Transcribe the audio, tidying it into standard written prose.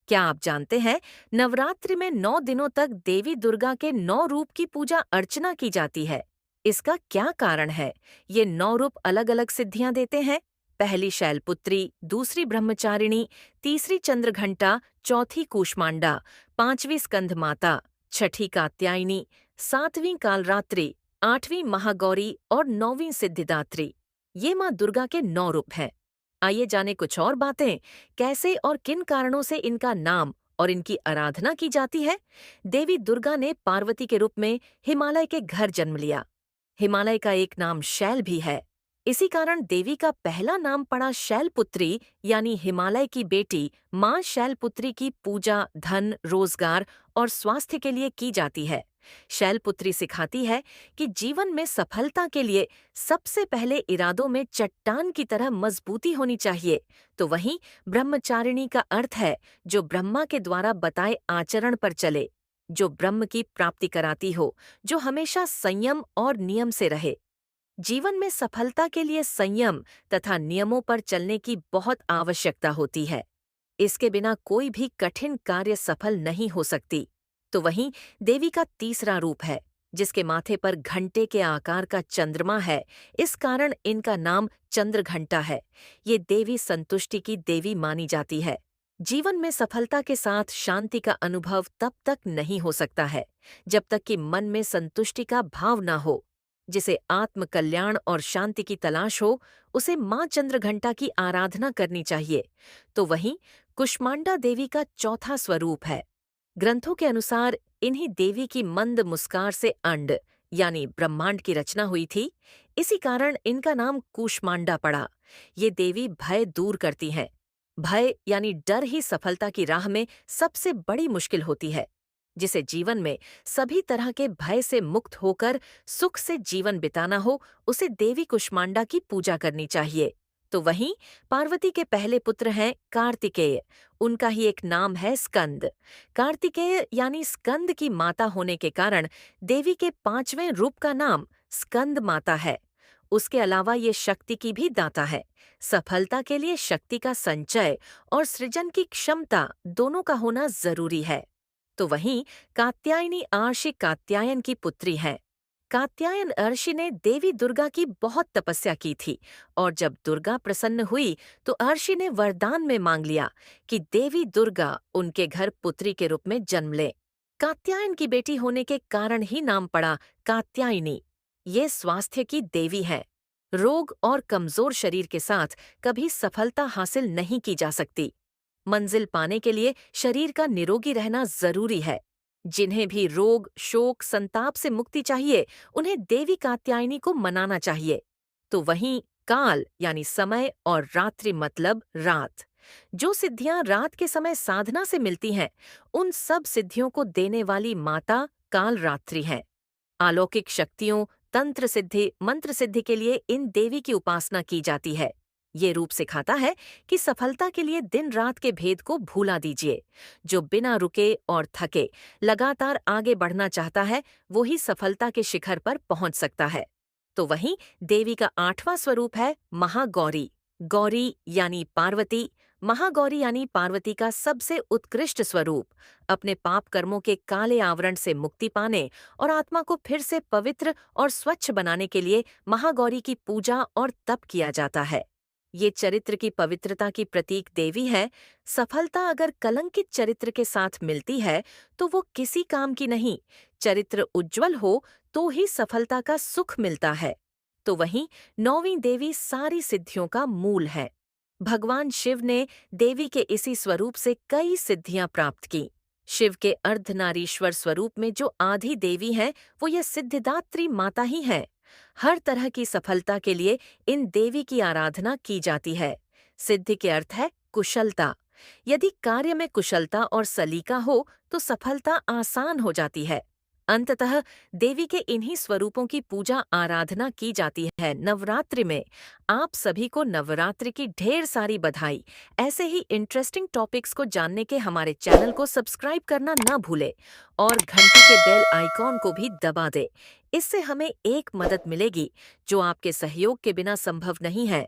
क्या आप जानते हैं, नवरात्रि में 9 दिनों तक देवी दुर्गा के 9 रूप की पूजा अर्चना की जाती है। इसका क्या कारण है? ये 9 रूप अलग अलग सिद्धियां देते हैं। पहली शैलपुत्री, दूसरी ब्रह्मचारिणी, तीसरी चंद्रघंटा, चौथी कूष्मांडा, पांचवी स्कंध माता, छठी कात्यायनी, सातवीं कालरात्रि, आठवीं महागौरी और नौवीं सिद्धिदात्री। ये माँ दुर्गा के 9 रूप हैं। आइए जाने कुछ और बातें। कैसे और किन कारणों से इनका नाम और इनकी आराधना की जाती है? देवी दुर्गा ने पार्वती के रूप में हिमालय के घर जन्म लिया। हिमालय का एक नाम शैल भी है। इसी कारण देवी का पहला नाम पड़ा शैलपुत्री, यानी हिमालय की बेटी। मां शैलपुत्री की पूजा धन, रोजगार और स्वास्थ्य के लिए की जाती है। शैलपुत्री सिखाती है कि जीवन में सफलता के लिए सबसे पहले इरादों में चट्टान की तरह मजबूती होनी चाहिए। तो वहीं ब्रह्मचारिणी का अर्थ है जो ब्रह्मा के द्वारा बताए आचरण पर चले, जो ब्रह्म की प्राप्ति कराती हो, जो हमेशा संयम और नियम से रहे। जीवन में सफलता के लिए संयम तथा नियमों पर चलने की बहुत आवश्यकता होती है। इसके बिना कोई भी कठिन कार्य सफल नहीं हो सकती। तो वहीं देवी का तीसरा रूप है, जिसके माथे पर घंटे के आकार का चंद्रमा है। इस कारण इनका नाम चंद्रघंटा है। ये देवी संतुष्टि की देवी मानी जाती है। जीवन में सफलता के साथ शांति का अनुभव तब तक नहीं हो सकता है जब तक कि मन में संतुष्टि का भाव ना हो। जिसे आत्म कल्याण और शांति की तलाश हो, उसे मां चंद्रघंटा की आराधना करनी चाहिए। तो वहीं कुष्मांडा देवी का चौथा स्वरूप है। ग्रंथों के अनुसार इन्हीं देवी की मंद मुस्कान से अंड यानी ब्रह्मांड की रचना हुई थी। इसी कारण इनका नाम कूष्मांडा पड़ा। ये देवी भय दूर करती हैं। भय यानी डर ही सफलता की राह में सबसे बड़ी मुश्किल होती है। जिसे जीवन में सभी तरह के भय से मुक्त होकर सुख से जीवन बिताना हो, उसे देवी कुष्मांडा की पूजा करनी चाहिए। तो वहीं पार्वती के पहले पुत्र हैं कार्तिकेय। उनका ही एक नाम है स्कंद। कार्तिकेय यानी स्कंद की माता होने के कारण देवी के पांचवें रूप का नाम स्कंद माता है। उसके अलावा ये शक्ति की भी दाता है। सफलता के लिए शक्ति का संचय और सृजन की क्षमता दोनों का होना जरूरी है। तो वहीं कात्यायनी आर्षि कात्यायन की पुत्री है। कात्यायन अर्षि ने देवी दुर्गा की बहुत तपस्या की थी और जब दुर्गा प्रसन्न हुई तो अर्षि ने वरदान में मांग लिया कि देवी दुर्गा उनके घर पुत्री के रूप में जन्म ले। कात्यायन की बेटी होने के कारण ही नाम पड़ा कात्यायनी। ये स्वास्थ्य की देवी है। रोग और कमजोर शरीर के साथ कभी सफलता हासिल नहीं की जा सकती। मंजिल पाने के लिए शरीर का निरोगी रहना जरूरी है। जिन्हें भी रोग, शोक, संताप से मुक्ति चाहिए, उन्हें देवी कात्यायनी को मनाना चाहिए। तो वहीं काल यानी समय और रात्रि मतलब रात। जो सिद्धियां रात के समय साधना से मिलती हैं, उन सब सिद्धियों को देने वाली माता काल रात्रि है। अलौकिक शक्तियों, तंत्र सिद्धि, मंत्र सिद्धि के लिए इन देवी की उपासना की जाती है। ये रूप सिखाता है कि सफलता के लिए दिन रात के भेद को भूला दीजिए। जो बिना रुके और थके लगातार आगे बढ़ना चाहता है, वो ही सफलता के शिखर पर पहुंच सकता है। तो वहीं देवी का आठवां स्वरूप है महागौरी। गौरी यानी पार्वती। महागौरी यानी पार्वती का सबसे उत्कृष्ट स्वरूप। अपने पाप कर्मों के काले आवरण से मुक्ति पाने और आत्मा को फिर से पवित्र और स्वच्छ बनाने के लिए महागौरी की पूजा और तप किया जाता है। ये चरित्र की पवित्रता की प्रतीक देवी है। सफलता अगर कलंकित चरित्र के साथ मिलती है तो वो किसी काम की नहीं। चरित्र उज्जवल हो तो ही सफलता का सुख मिलता है। तो वहीं नौवीं देवी सारी सिद्धियों का मूल है। भगवान शिव ने देवी के इसी स्वरूप से कई सिद्धियां प्राप्त की। शिव के अर्धनारीश्वर स्वरूप में जो आदि देवी हैं, वो ये सिद्धिदात्री माता ही हैं। हर तरह की सफलता के लिए इन देवी की आराधना की जाती है। सिद्धि के अर्थ है कुशलता। यदि कार्य में कुशलता और सलीका हो तो सफलता आसान हो जाती है। अंततः देवी के इन्हीं स्वरूपों की पूजा आराधना की जाती है नवरात्रि में। आप सभी को नवरात्रि की ढेर सारी बधाई। ऐसे ही इंटरेस्टिंग टॉपिक्स को जानने के हमारे चैनल को सब्सक्राइब करना ना भूले और घंटी के बेल आइकॉन को भी दबा दे। इससे हमें एक मदद मिलेगी जो आपके सहयोग के बिना संभव नहीं है।